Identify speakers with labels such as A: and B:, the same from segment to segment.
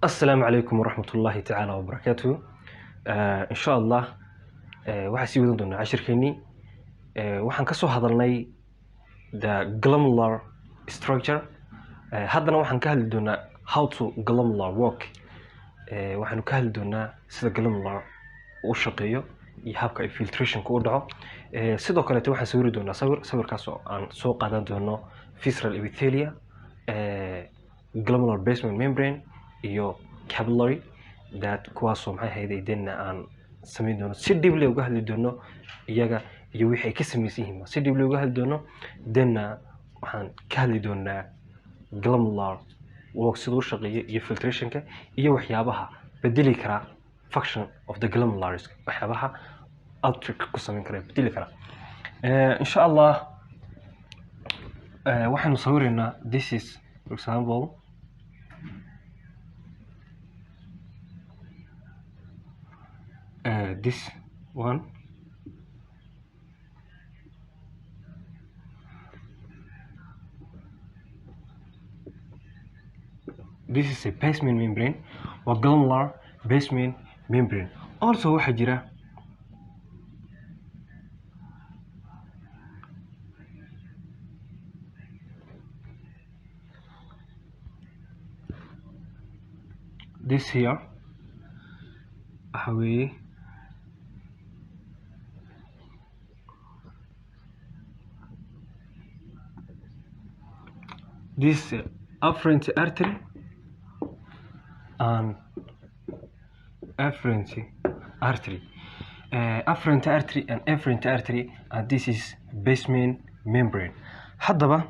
A: السلام عليكم ورحمة الله تعالى وبركاته. إن شاء الله waxaan sii wadan doonaa cashirkeennii. Waxaan ka soo hadalnay the glomerular structure. Haddana waxaan ka hadli doonaa how to glomerular work. Waxaanu ka hadli doonaa sida glomerular u shaqeeyo iyo habka ay filtrationka u dhaco. Sidoo kale waxaan sawiri doonaa sawirkaas oo aan soo qaadan doono visceral epithelia, glomerular basement membrane iyo capillary kuwaasoo maxay ahaydeen aan samayn doono si dib leh uga hadli doono iyaga iyo wixii ay ka samaysan yihiin si dib leh uga hadli doono. Waxaan ka hadli doonaa glomerular work sidoo shaqeeyo iyo filtrationka iyo waxyaabaha bedeli kara function of the glomerulars, waxyaabaha alter ku samayn kara bedeli kara. Insha Allah waxaanu sawiraynaa this is for example this one. This is a basement membrane or glomerular basement membrane. Also waxaa jira this here waxa weeye this afferent artery and afferent artery. Afferent artery and efferent artery, and this is basement membrane. Haddaba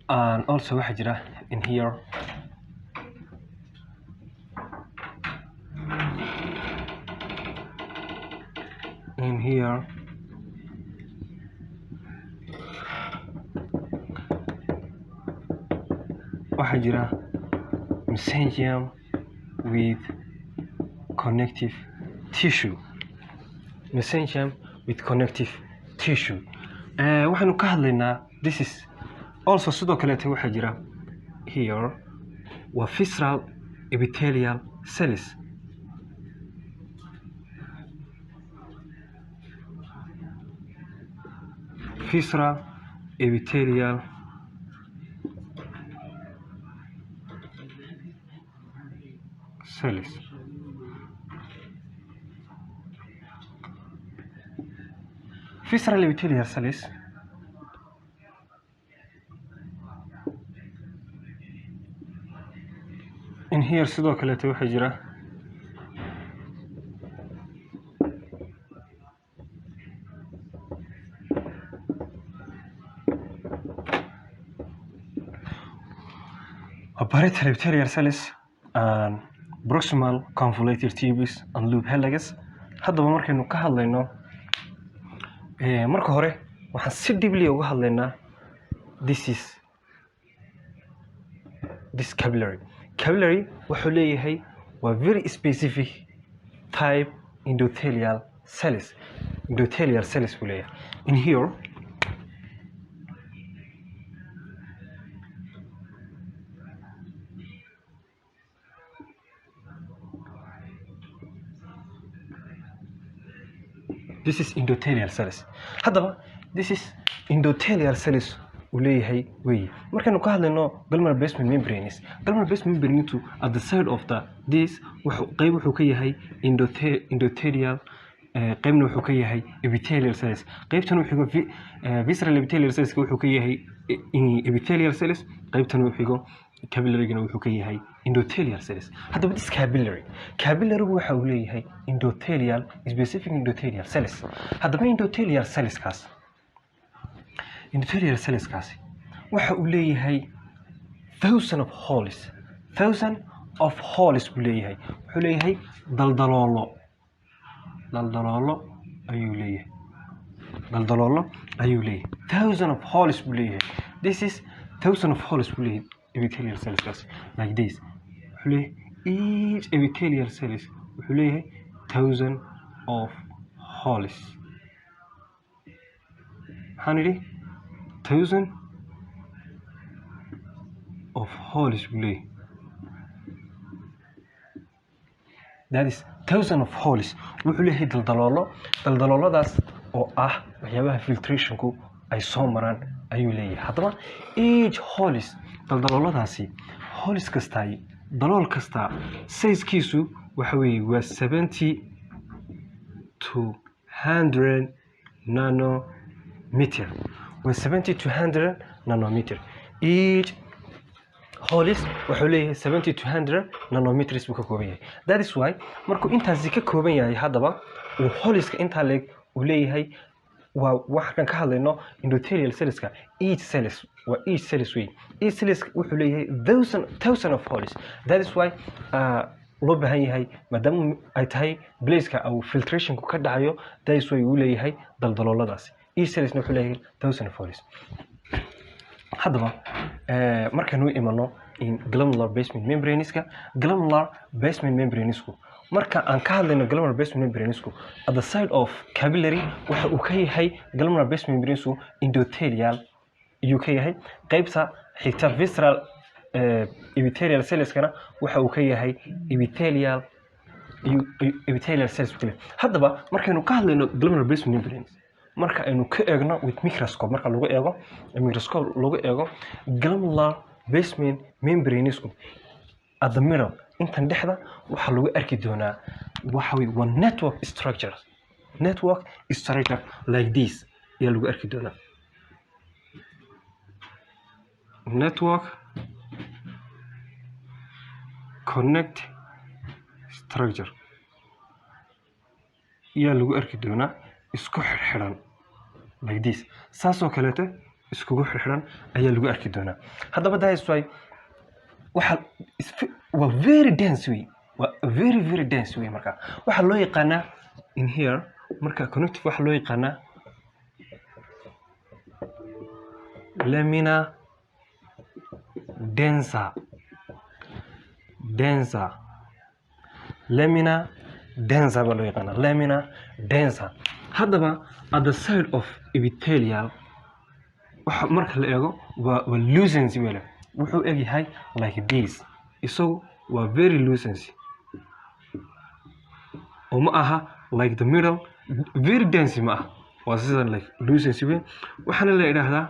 A: and also waxaa jira in here waxaa jira mesangium with connective tissue. Mesangium with connective tissue. Waxaanu ka hadlaynaa this is also sidoo kaleeto waxaa jira here waa visceral epithelial cells. Visceral epithelial cells. Visceral epithelial cells in here sidoo kaleeto waxaa jira parietal epithelial cells and proximal convoluted tubes and loop helices. Haddaba markaynu ka hadlayno marka hore waxaan si dib leh uga hadlaynaa this capillary. Capillary wuxuu leeyahay waa very specific type endothelial cells. Endothelial cells buu leeyahay. In here this is endothelial cells. Haddaba this is endothelial cells uu leeyahay weeye. Markaynu ka hadlayno glomerular basement membranes, glomerular basement membrane at the side of this qayb wuxuu ka yahay endothelial, qaybna wuxuu ka yahay epithelial cells. Qaybtan wuxuu visceral epithelial cells wuxuu ka yahay epithelial cells, qaybtan wuxuu capillary-gana wuxuu ka yahay endothelial cells. Haddaba this capillary waxa uu leeyahay endothelial specific endothelial cells. Haddaba endothelial cellskaasi waxa uu leeyahay thousand of holes buu leeyahay. Wuxuu leeyahay daldaloolo ayuu leeyahay. Thousand of holes buu leeyahay. This is thousand of holes buu leeyahay epithelial cells like this. Wuxuu leeyahay each epithelial cells wuxuu leeyahay thousand of holes. Maxaan idhi thousand of holes buu leeyahay. that is thousand of holes wuxuu leeyahay daldalooladaas oo ah waxyaabaha filtrationku ay soo maraan ayuu leeyahay haddaba each holes daldalooladaasi holes kasta dalool kasta size-kiisu waxa weeye waa 70 to 100 nanometer waa 70 to 100 nanometer each holes wuxuu leeyahay 70 to 100 nanometers buu ka kooban yahay that is why markuu intaasi ka kooban yahay haddaba uu holeska intaa leeg uu leeyahay waa waxaan ka hadlayno endothelial cellska each cells waa each cells way each cells wuxuu leeyahay thousand of holes that is why loo baahan yahay maadaama ay tahay placeka au filtrationku ka dhacayo that is why uu leeyahay daldalooladaasi each cells wuxuu leeyahay thousand of holes haddaba markaanu imano in glomerular basement membranesku marka aan ka hadlayno glomerular basement membranesku at the side of capillary waxa uu ka yahay glomerular basement membranesku endothelial ayuu ka yahay qaybta xigta visceral epithelial cellskana waxa uu ka yahay epithelial cells haddaba markaanu ka hadlayno glomerular basement membranes marka aynu ka eegno with microscope marka lagu eego glomerular basement membranesku at the middle intan dhexda waxa lagu arki doonaa waxa weey one network structure like this ayaa lagu arki doonaa network connect structure ayaa lagu arki doonaa isku xirxiran like this saasoo kaleeto iskugu xirxiran ayaa lagu arki doonaa haddaba that is why waa very dense way waa very dense way marka waxa loo yaqaanaa in here marka connective waxa loo yaqaanaa lamina densa baa loo yaqaanaa lamina densa haddaba at the side of epithelial waxa marka la eego waa lucency wele wuxuu eg yahay like this isagu waa very lucency oo ma aha like the middle very dense ma aha waa sidan like lucency way waxaana la yiraahdaa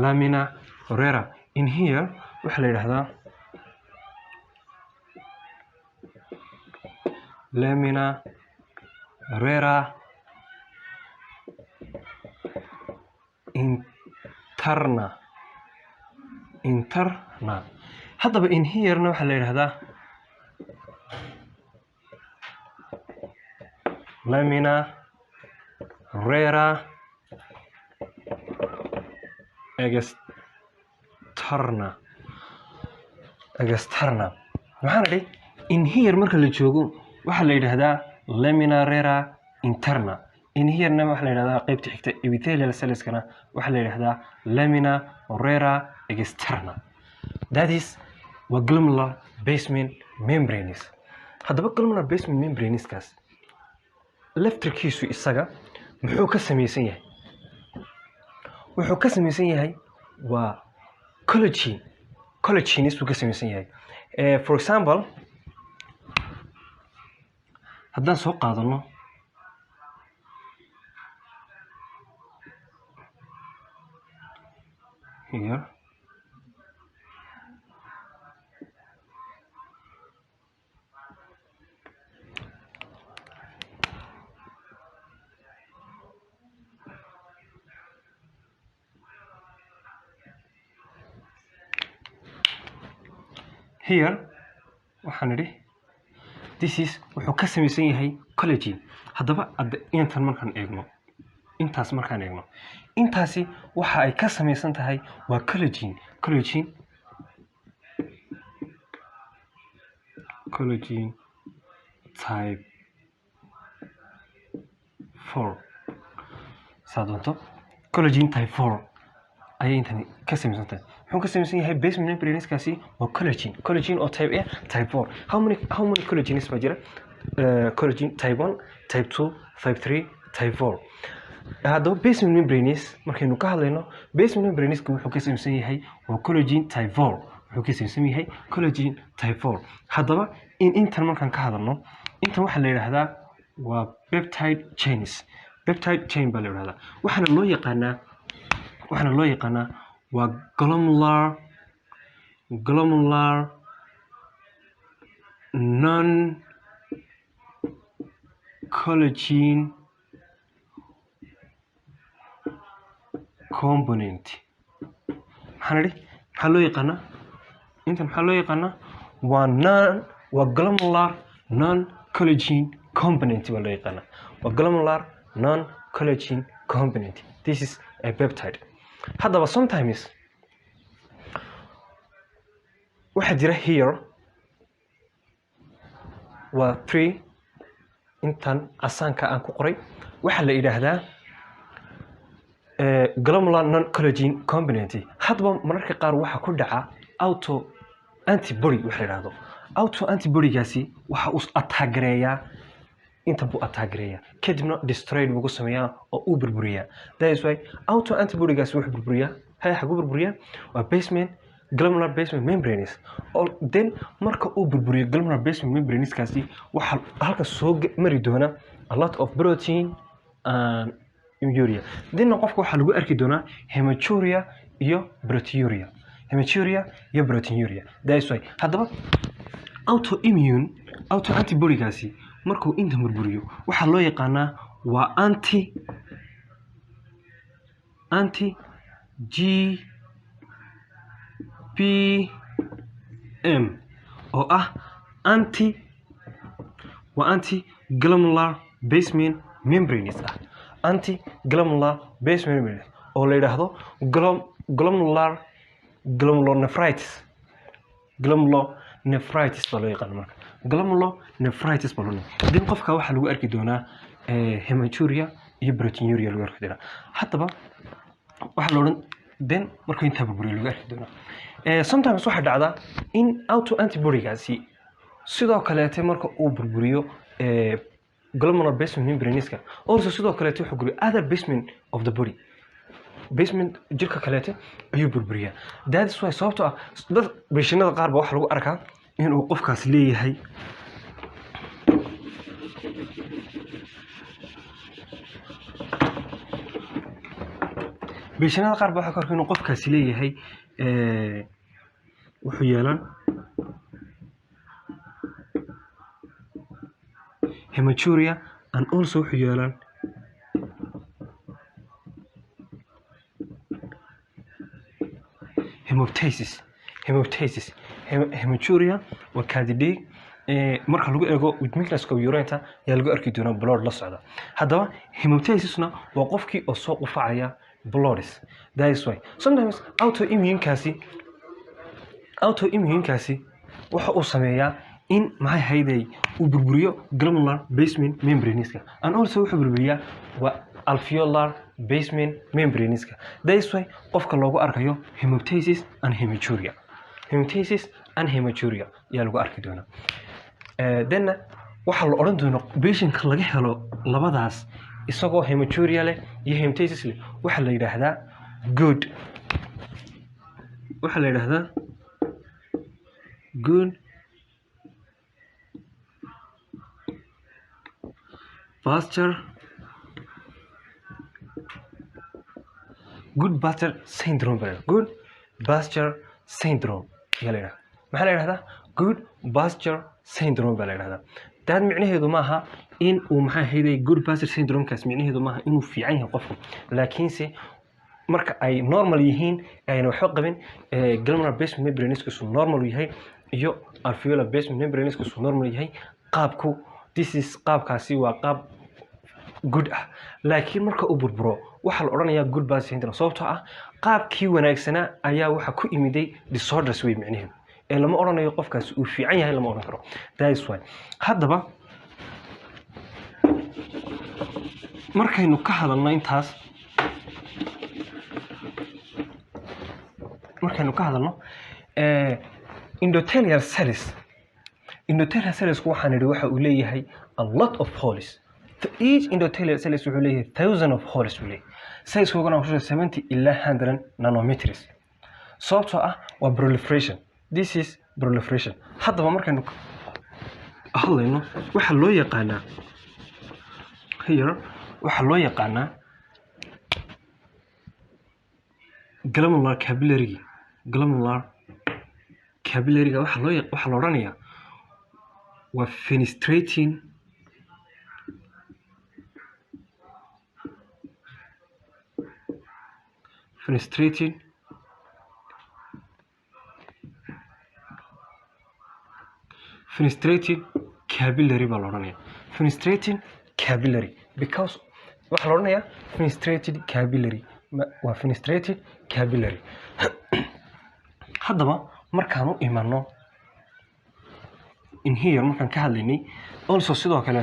A: lamina rara in here waxa la yiraahdaa lamina rara interna haddaba in here waxa la yiraahdaa lamina rara externa maxaa dhigay in here marka la joogo waxa la yiraahdaa lamina rara interna in here waxa la yiraahdaa qaybta xigta epithelial cellskana waxa la yiraahdaa lamina rara externa that is wa glomerular basement membranes haddaba glomerular basement membraneskaas laftirkiisu isaga muxuu ka samaysan yahay wuxuu ka samaysan yahay waa collagen isuu ka samaysan yahay for example haddaan soo qaadano here waxaan idhi this is wuxuu ka samaysan yahay collagen haddaba intan markaan eegno intaasi waxa ay ka samaysan tahay waa collagen type 4 saadonto collagen type 4 ayay intan ka samaysan tahay wuxuu ka samaysan yahay basement membraneskaasi waa collagen oo type A type 4 how many collagens baa jira collagen type 1 type 2 type 3 type 4 haddaba basement membranes markaynu ka hadlayno basement membraneska wuxuu ka samaysan yahay waa collagen type 4 wuxuu ka samaysan yahay collagen type 4 haddaba intan markaan ka hadalno intan waxaa la yidhaahdaa waa peptide chain baa la yidhahdaa waxaana loo yaqaanaa waa glomerular non collagen component maxaa loo yaqaanaa intan maxaa loo yaqaanaa waa glomerular non collagen component baa loo yaqaanaa waa glomerular non collagen component. This is a peptide. haddaba sometimes waxaa jira here waa 3 intan asaanka aan ku qoray waxaa la yidhaahdaa glomerular non collagen component. haddaba mararka qaar waxaa ku dhaca auto antibody waxa la yidhaahdo auto antibodygaasi waxa uu attagareeyaa inta buu attagareeyaa kadibna destroy buu ku sameeyaa oo uu burburiyaa. That is why auto antibodygaasi wuxuu burburiyaa xaguu burburiyaa waa glomerular basement membranes. Then marka uu burburiyo glomerular basement membranes kaasi waxa halka soo mari doona a lot of protein and urea. Then qofka waxa lagu arki doonaa hematuria iyo proteinuria. That is why haddaba auto antibodygaasi markuu inta burburiyo waxa loo yaqaanaa waa GPM oo ah anti glomerular basement membranes oo la yiraahdo glomerulonephritis baa loo yaqaan marka glomerulonephritis baa loo yaqaan. Then qofka waxa lagu arki doonaa hematuria iyo proteinuria lagu arki doonaa. haddaba waxa la oran then markuu inta burburiyo lagu arki doonaa. Sometimes waxa dhacda in auto antibodygaasi sidoo kale marka uu burburiyo glomerular basement membraneska also sidoo kale wuxuu burburiyo other basement of the body jirka kaleete ayuu burburiyaa. That is why sababtoo ah dad beshinada qaar ba waxa lagu arkaa in uu qofkaas leeyahay wuxuu yeelan hematuria and also wuxuu yeelan hemoptysis. Hematuria waa kaadidhiig marka lagu eego with microscope ureta ayaa lagu arki doonaa blood la socda. haddaba hemoptysisna waa qofkii oo soo qufacaya blood. That is why sometimes autoimmunekaasi waxa uu sameeyaa in maxay hayday uu burburiyo glomerular basement membraneska and also wuxuu burburiyaa waa alveolar basement membraneska. That is why qofka loogu arkayo hemoptysis and hematuria ayaa lagu arki doonaa. Then waxa la oran doonaa patientka laga helo labadaas isagoo hematuria leh iyo hemoptysis leh waxa la yiraahdaa good Pasteur syndrome yaa la yiraahdaa. maxaa la yiraahdaa good Pasteur syndrome baa la yiraahdaa. Dad micnaheedu maaha in uu maxaa hayday good Pasteur syndrome kaas micnaheedu maaha inuu fiican yahay qofku laakiinse marka ay normal yihiin ayna waxba qabin glomerular basement membraneska suu normal yahay iyo alveolar basement membraneska suu normal yahay qaabkaasi waa qaab good ah. laakiin marka uu burburo waxa la oranayaa good Pasteur syndrome sababtoo ah qaabkii wanaagsanaa ayaa waxa ku imiday disorders way micnaheedu lama oranayo qofkaas uu fiican yahay lama oran karo. That is why haddaba markaynu ka hadalno intaas endothelial cells waxaan idhi waxa uu leeyahay a lot of holes. Each endothelial cells wuxuu leeyahay thousands of holes uu leeyahay. Size-koodana wuxuu 70 ilaa 100 nanometers. sababtoo ah waa proliferation this is proliferation. haddaba markaynu hadlayno waxa loo yaqaanaa here waxa loo yaqaanaa glomerular capillary waxa la oranayaa waa fenestrating capillary baa la oranayaa fenestrating capillary because waxa la oranayaa fenestrated capillary waa fenestrated capillary. haddaba markaan u imano in here markaan ka hadlaynay also sidoo kale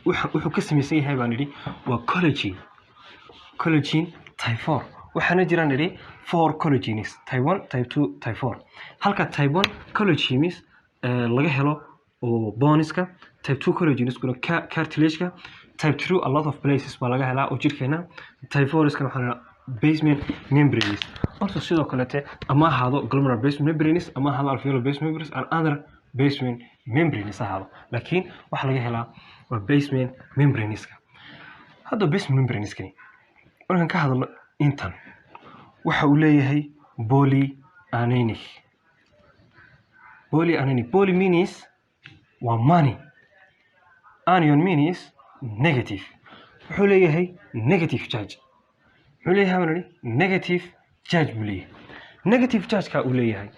A: wuxuu ka samaysan yahay baan idhi waa collagen type 4 waxaana jiraan idhi 4 collagens type 1 type 2 type 4 halka type 1 collagens laga helo oo boneska type 2 collagens kuna cartilage-ka type 2 a lot of places baa laga helaa oo jirkeena type 4 iskana waxaa basement membranes also sidoo kale ama ahaado glomerular basement membranes ama ahaado alveolar basement membranes and other basement membranes ahaado laakiin waxa laga helaa waa basement membraneska. hadda basement membranes-kani markaan ka hadlo intan waxa uu leeyahay polyanionic poly means waa money, anion means negative, wuxuu leeyahay negative charge buu leeyahay negative charge-ka uu leeyahay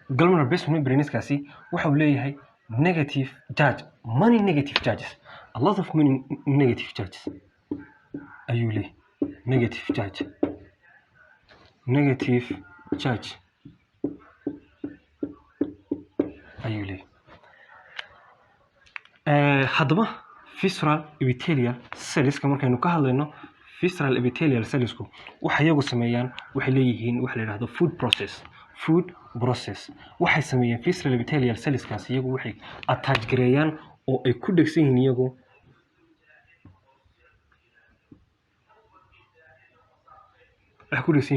A: glomerular basement membraneskaasi waxa uu leeyahay negative charge, many negative charges, a lot of many negative charges ayuu leeyahay negative charge ayuu leeyahay. haddaba visceral epithelial cellska markaynu ka hadlayno visceral epithelial cellsku waxa iyagu sameeyaan waxay leeyihiin wax la yiraahdo food process waxay sameeyaan visceral epithelial cellskaas iyagu waxay attach gareeyaan oo ay ku dhegsan yihiin iyagu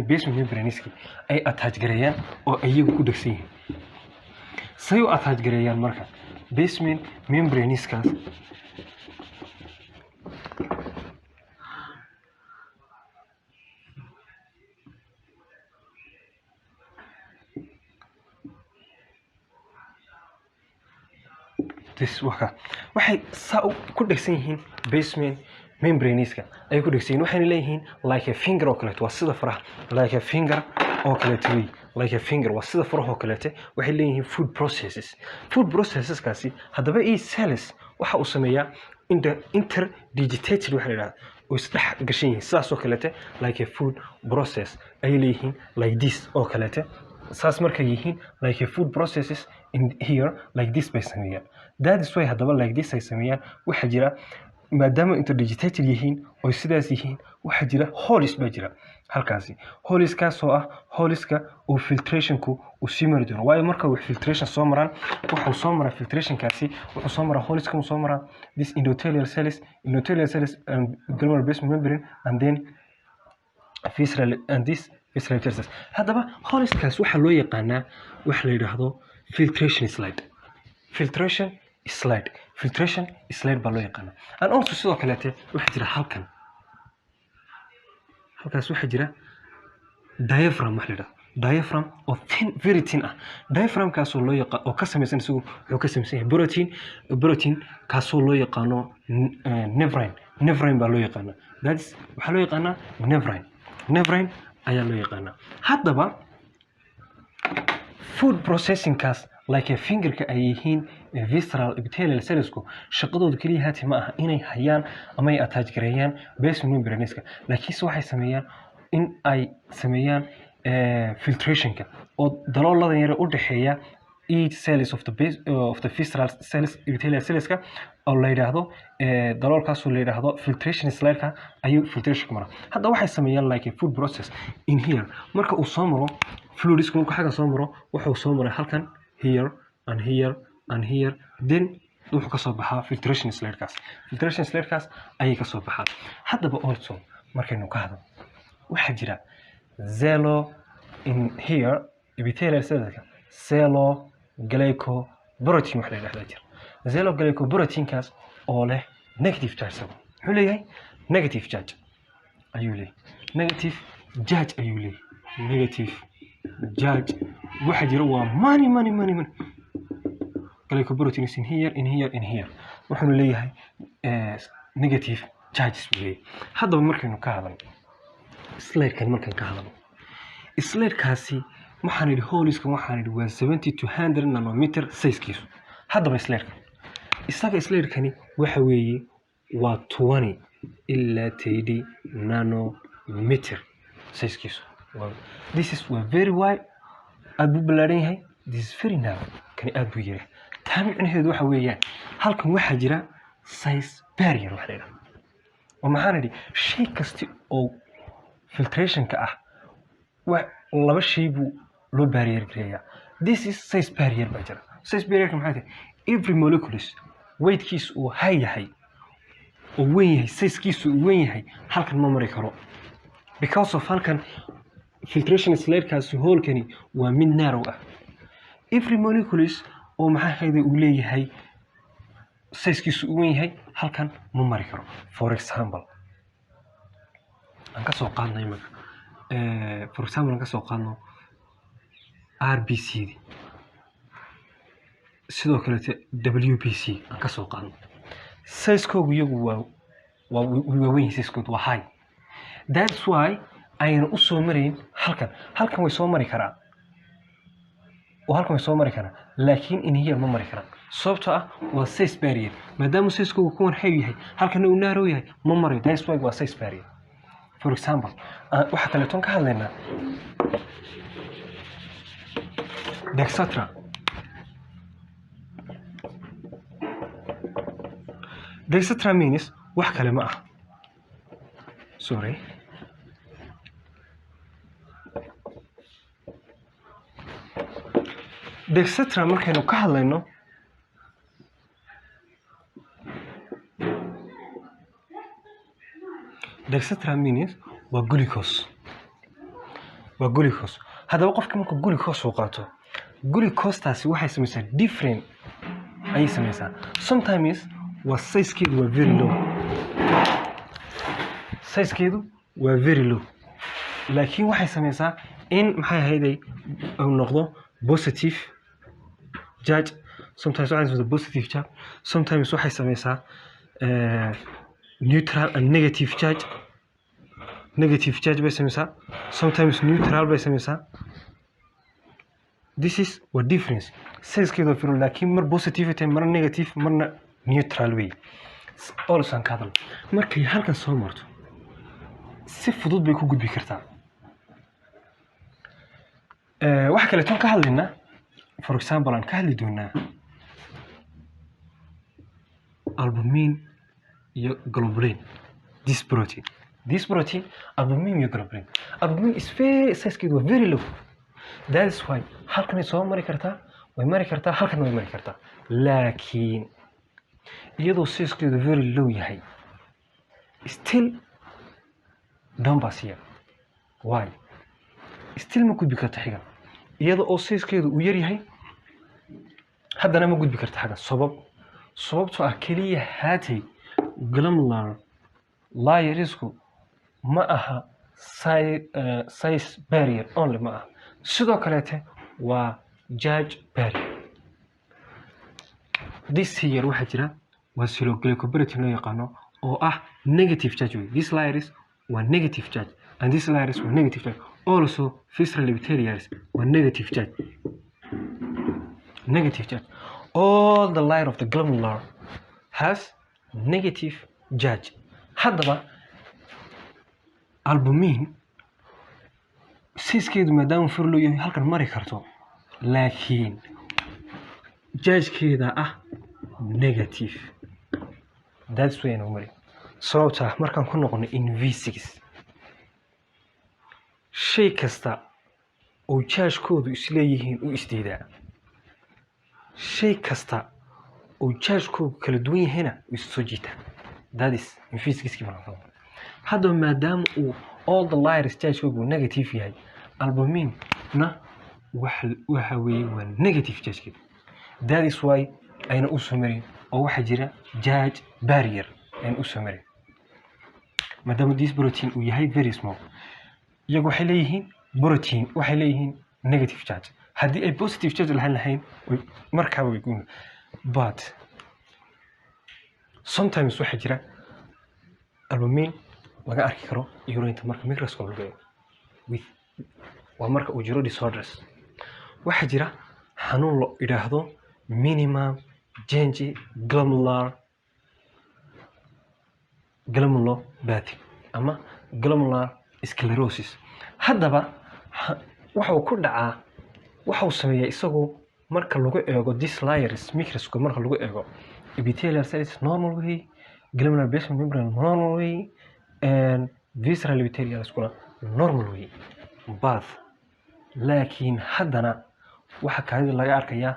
A: basement membraneski ay attach gareeyaan oo ay iyagu ku dhegsan yihiin say u attach gareeyaan marka basement membraneskaas waxay saa ku dhegsan yihiin basement membraneska ay ku dhegsan yihiin waxayna leeyihiin like a finger oo kaleeto waa sida faraha like a finger oo kaleeto waa sida faraha oo kaleeto waxay leeyihiin food processeskaasi haddaba cells waxa uu sameeyaa interdigitated waxa la yiraahdo oo isdhex gashan yihiin sidaas oo kaleeto like a food process ay leeyihiin like this oo kaleeto saas markay yihiin like a food processes in here like this bay sameeyaan. that is why haddaba like this ay sameeyaan waxa jira maadaama interdigitated yihiin oo sidaas yihiin waxa jira holes baa jira halkaasi holeskaasoo ah holeska oo filtrationku uu sii mari doono waayo marka uu filtration soo maraan wuxuu soo maraa filtrationkaasi wuxuu soo maraa holeska soo maraa this endothelial cells and glomerular basement membrane and then visceral and this visceral cells. haddaba holeskaas waxa loo yaqaanaa waxa la yiraahdo filtration slide baa loo yaqaanaa. and also sidoo kaleete waxa jira halkaas waxa jira diaphragm waxa la yiraahdo diaphragm oo thin very thin ah diaphragmkaas oo loo yaqaan oo ka samaysan isagu wuxuu ka samaysan yahay protein kaasoo loo yaqaano nephrin baa loo yaqaanaa that's waxa loo yaqaanaa nephrin ayaa loo yaqaanaa. haddaba food processingkaas like a fingerka ay yihiin visceral epithelial cellsku shaqadooda kaliya haati ma aha inay hayaan ama ay attach gareeyaan basement membraneska laakiinse waxay sameeyaan in ay sameeyaan filtrationka oo dalooladan yar u dhaxeeya each cells of the visceral cells epithelial cellska oo la yiraahdo daloolkaas oo la yiraahdo filtration slide-ka ayuu filtration mara. hadda waxay sameeyaan like a food process in here marka uu soo maro fluids marka xaga soo maro wuxuu soo maray halkan here and here then wuxuu ka soo baxaa filtration slide-kaas ayay ka soo baxaa. haddaba also markaynu ka hadlo waxa jira in here epithelial cells celloglycoprotein waxa la yiraahdaa jira celloglycoprotein kaas oo leh negative charge wuxuu leeyahay negative charge ayuu leeyahay negative charge ayuu leeyahay negative charge waxa jira waa many glycoprotein is in here wuxuu leeyahay negative charges weey hadaba markaynu ka hadalno slide-kan markaan ka hadalno slide-kaasi waxaan idhi holiska waxaan idhi waa 70 to 100 nanometer size-kiisu hadaba slide-kan isaga slide-kani waxa weeye waa 20 ilaa 30 nanometer size-kiisu this is very wide aad buu ballaaran yahay this is very narrow kani aad buu yahay taa micnaheedu waxa weeyaan halkan waxaa jira size barrier waxa la yiraahdo oo maxaan idhi shay kasta oo filtration-ka ah laba shay buu loo barrier gareeyaa this is size barrier baa jira size barrier maxay tahay every molecules weight-kiisu uu high yahay oo weyn yahay size-kiisu uu weyn yahay halkan ma mari karo because of halkan filtration slide-kaasi hole-kani waa mid narrow ah every molecules oo maxaa hayday uu leeyahay size-kiisu uu weyn yahay halkan ma mari karo for example aan ka soo qaadnay marka for example aan ka soo qaadno RBC sidoo kale WBC aan ka soo qaadno size-koodu iyagu waa weyn size-koodu waa high that's why ayna u soo marayn halkan way soo mari karaan oo halkan way soo mari karaan laakiin in here ma mari karaan sababtoo ah waa size barrier maadaama size-koodu kuwan high yahay halkan uu narrow yahay ma marayo that's why waa size barrier for example waxa kale toon ka hadlaynaa Dexatra means wax kale ma ah sorry Dexatra markaynu ka hadlayno Dexatra means waa glucose hadaba qofka markuu glucose soo qaato glucose taasi waxay samaysaa different ay samaysaa sometimes waa size-keedu waa very low laakiin waxay samaysaa in maxay ahayday uu noqdo positive charge sometimes waxay samaysaa positive charge sometimes waxay samaysaa neutral and negative charge bay samaysaa sometimes neutral bay samaysaa this is what difference size-keedu waa laakiin mar positivity mar negative marna neutral way all san ka hadal markay halkan soo marto si fudud bay ku gudbi kartaa wax kale toon ka hadlaynaa for example aan ka hadli doonaa albumin iyo globulin this protein albumin iyo globulin albumin is very size-keedu waa very low that's why halkan soo mari kartaa way mari kartaa halkan way mari kartaa laakiin iyadoo size-keedu very low yahay still don't pass here why still ma gudbi karta xiga iyadoo size-keedu uu yar yahay haddana ma gudbi karta xiga sababtoo ah kaliya haatay glomerular layersku ma aha size barrier only ma aha sidoo kaleete waa charge barrier this here waxa jira waa celloglycoprotein loo yaqaano oo ah negative charge this layers waa negative charge and this layers waa negative charge also visceral epithelials waa negative charge all the layer of the glomerular has negative charge haddaba albumin size-keedu maadaama fur loo yahay halkan mari karto laakiin charge-keeda ah negative that's why no mari sababta markaan ku noqono in V6 shay kasta oo charge-koodu isleeyihiin u isdiidaa shay kasta oo charge-koodu kala duwan yahayna u soo jiita that is in V6 haddaba maadaama uu all the layers charge-koodu negative yahay albumin na waxa weeye waa negative charge. That is why ayna u samarin oo waxa jira charge barrier ayna u samarin. maadaama this protein uu yahay very small, iyagu waxay leeyihiin protein waxay leeyihiin negative charge. haddii ay positive charge lahayn markaaba way goyn. But sometimes waxa jira albumin laga arki karo urine marka microscope laga eego waa marka uu jiro disorders. waxa jira xanuun loo yiraahdo minimum change glomerulopathy ama glomerular sclerosis. haddaba waxa uu ku dhacaa waxa uu sameeyaa isagoo marka lagu eego this layers microscope marka lagu eego epithelial cells normal way, glomerular basement membrane normal way, and visceral epithelial cells normal way. But laakiin haddana waxa kaadi laga arkayaa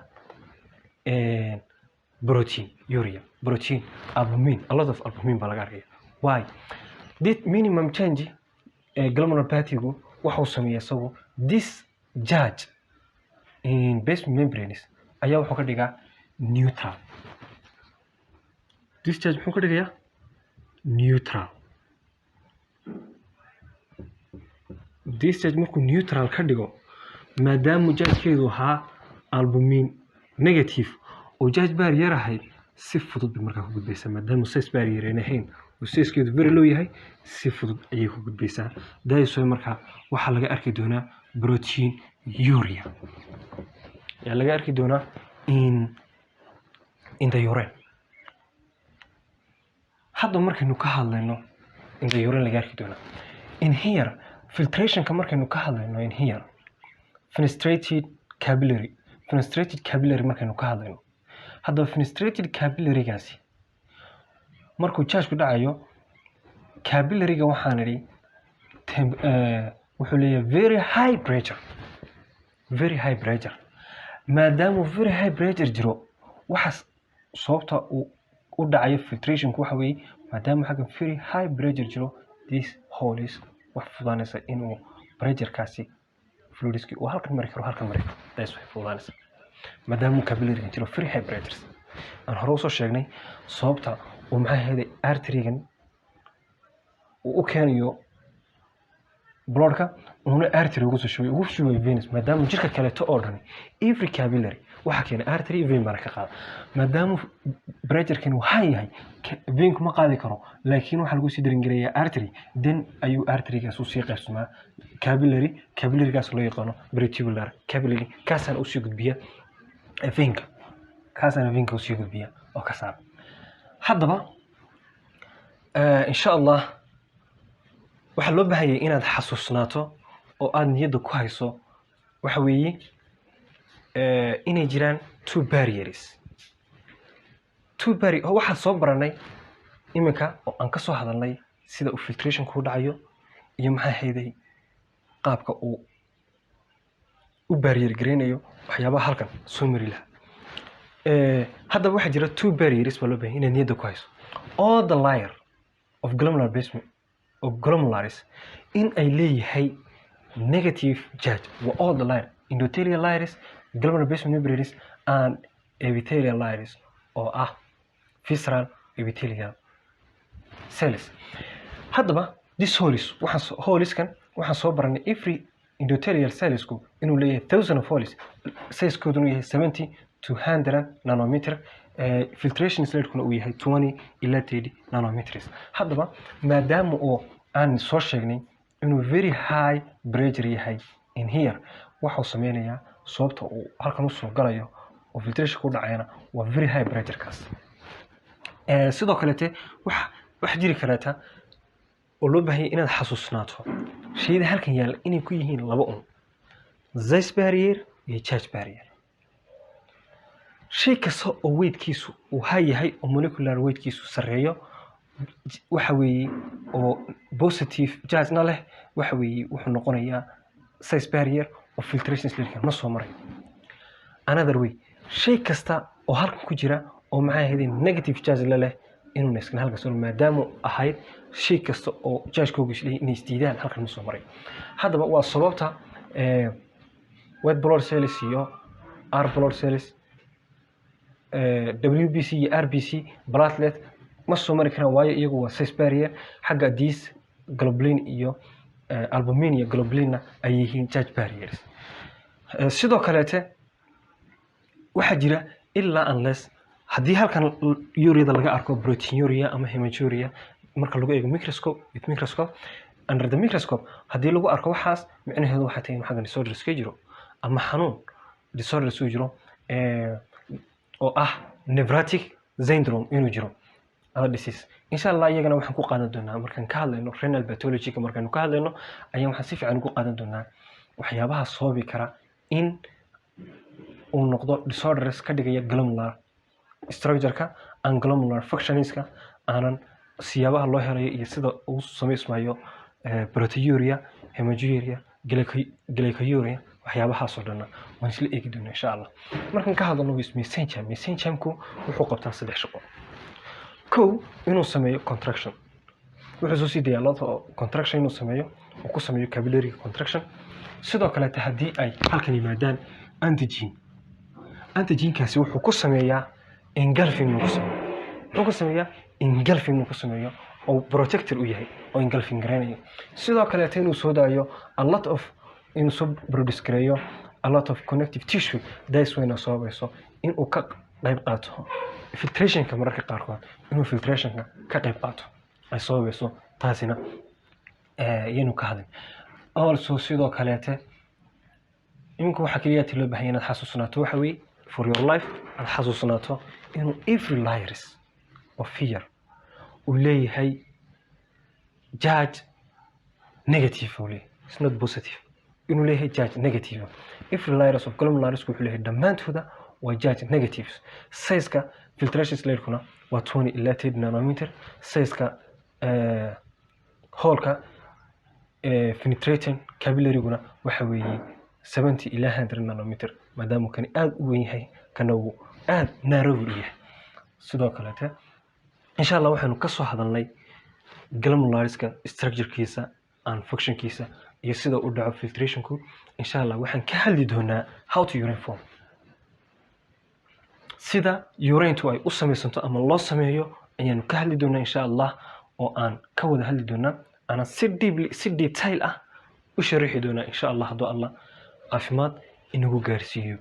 A: protein urea, protein albumin, a lot of albumin baa laga arkaya. Why? This minimum change glomerulopathy-gu waxa uu sameeyaa isagoo this charge in basement membranes ayaa wuxuu ka dhigaa neutral. This charge muxuu ka dhigayaa neutral. This charge markuu neutral ka dhigo maadaama charge-keedu ahaa albumin negative oo charge barrier ahayd si fudud bay markaa ku gudbaysaa. maadaama size barrier aan ahayn oo size-keedu very low yahay si fudud ayay ku gudbaysaa. daayso markaa waxaa laga arki doonaa protein urea yaa laga arki doonaa in the urine. hadda markaynu ka hadlayno in the urine laga arki doonaa. in here filtration-ka markaynu ka hadlayno in here fenestrated capillary markaynu ka hadlayno. haddaba fenestrated capillary-gaasi markuu charge-ku dhacayo capillary-ga waxaan idhi wuxuu leeyahay very high pressure. maadaama very high pressure jiro waxaas sababta uu u dhacayo filtration-ku waxa weeye maadaama xagga very high pressure jiro this holes wax fudaanaysa inuu pressure-kaasi fluidski uu halkan mari karo taas way fudaanaysa maadaama capillary jiro very high pressure. aan hore usoo sheegnay sababta uu maxay ahayd artery-gan uu u keenayo blood-ka una artery ugu soo shubay veins maadaama jirka kale oo dhan every capillary waxa keena artery vein baa ka qaada. maadaama pressure-kan uu high yahay vein kuma qaadi karo laakiin waxa lagu sii daringareeyaa artery then ayuu artery-gaas u sii qaybsamaa capillary-gaas loo yaqaano vertebral capillary kaasana u sii gudbiya veinka u sii gudbiya oo ka saar. haddaba insha Allah waxa loo baahan yahay inaad xasuusnaato oo aad niyadda ku hayso waxa weeye inay jiraan two barriers oo waxaan soo baranay iminka oo aan ka soo hadalnay sida uu filtration ku dhacayo iyo maxay hayday qaabka uu u barrier gareynayo waxyaabaha halkan soo mari laha. haddaba waxaa jira two barriers baa loo baahan inaad niyadda ku hayso. all the layer of glomerular basement of glomeralis in ay leeyahay negative charge wa all the layer endothelial layers, glomerular basement membranes and epithelial layers oo ah visceral epithelial cells. haddaba this holeskan waxaan soo baranay every endothelial cellsku inuu leeyahay 1000 of holes size-kooduna yahay 70 to 100 nanometer. filtration slide-kuna uu yahay 20 ilaa 30 nanometers. haddaba maadaama oo aan soo sheegnay inuu very high pressure yahay in here waxuu sameynayaa sababta uu halkan u soo galayo oo filtration ku dhacayna waa very high pressure kaas. sidoo kale wax jiri karata oo loo baahan yahay inaad xasuusnaato shayda halkan yaal inay ku yihiin laba size barrier iyo charge barrier. shay kasta oo weightkiisu uu high yahay oo molecular weightkiisu sareeyo waxa weeye oo positive charge-na leh waxa weeye wuxuu noqonayaa size barrier oo filtration slide-ka ma soo maray. another way shay kasta oo halkan ku jira oo maxay ahayd negative charge leh inuu neeskan halka soo maadaama ahayd shay kasta oo charge-koogu inay isdiidaan halkan ma soo maray. haddaba waa sababta white blood cells iyo R blood cells WBC iyo RBC platelet ma soo mari karaan waayo iyagu waa size barrier xagga dis globulin iyo albumin iyo globulin ay yihiin charge barriers sidoo kaleete waxa jira ilaa unless haddii halkan urea laga arko proteinuria ama hematuria marka lagu eego microscope under the microscope haddii lagu arko waxaas micnaheedu waxa tahay in xaggan disorder iska jiro ama xanuun disorder iska jiro oo ah nephrotic syndrome inuu jiro ama disease insha Allah iyagana waxaan ku qaadan doonaa markaan ka hadlayno renal pathology markaan ka hadlayno ayaan waxaan si fiican ugu qaadan doonaa waxyaabaha sababi kara in uu noqdo disorders ka dhigaya glomerular structure-ka and glomerular functionings-ka aanan siyaabaha loo helayo iyo sida uu sameysmayo proteinuria hematuria glycosuria waxyaabahaas oo dhan waan isla eegi doonaa insha Allah markaan ka hadalno mesenchyme-ku wuxuu qabtaa 3 shaqo kow inuu sameeyo contraction wuxuu soo sii dayaa lot of contraction inuu sameeyo oo ku sameeyo capillary contraction sidoo kale haddii ay halkan yimaadaan antigen-kaasi wuxuu ku sameeyaa engulfing ku sameeyo oo protector u yahay oo engulfing garanayo sidoo kale inuu soo daayo inuu soo produce gareeyo a lot of connective tissue that's when soo inuu ka qayb qaato filtration-ka mararka qaarkood inuu filtration-ka ka qayb qaato ay soo taasina inuu ka hadlay also sidoo kaleete iminku waxa kaliya loo baahan yahay inaad xasuusnaato waxa weey for your life aad xasuusnaato inuu every virus of fear uu leeyahay charge negative it's not positive inuu leeyahay charge negative every virus of glomerulus wuxuu leeyahay dhammaantooda waa charge negatives size-ka filtration slate-kuna waa 20 ila 30 nanometer size-ka hole-ka penetrating capillary-guna waxa weeye 70 ila 100 nanometer maadaama kan aad u weyn yahay kana uu aad narrow yahay sidoo kale insha Allah waxaanu ka soo hadalnay glomerulus-ka structure-kiisa and function-kiisa iyo sida uu dhaco filtration-ku insha Allah waxaan ka hadli doonaa how to urine form sida urine-tu ay u sameysanto ama loo sameeyo ayaanu ka hadli doonaa insha Allah oo aan ka wada hadli doonaa ana si detail ah u sharaxi doonaa insha Allah haddii Allah caafimaad inagu gaarsiiyo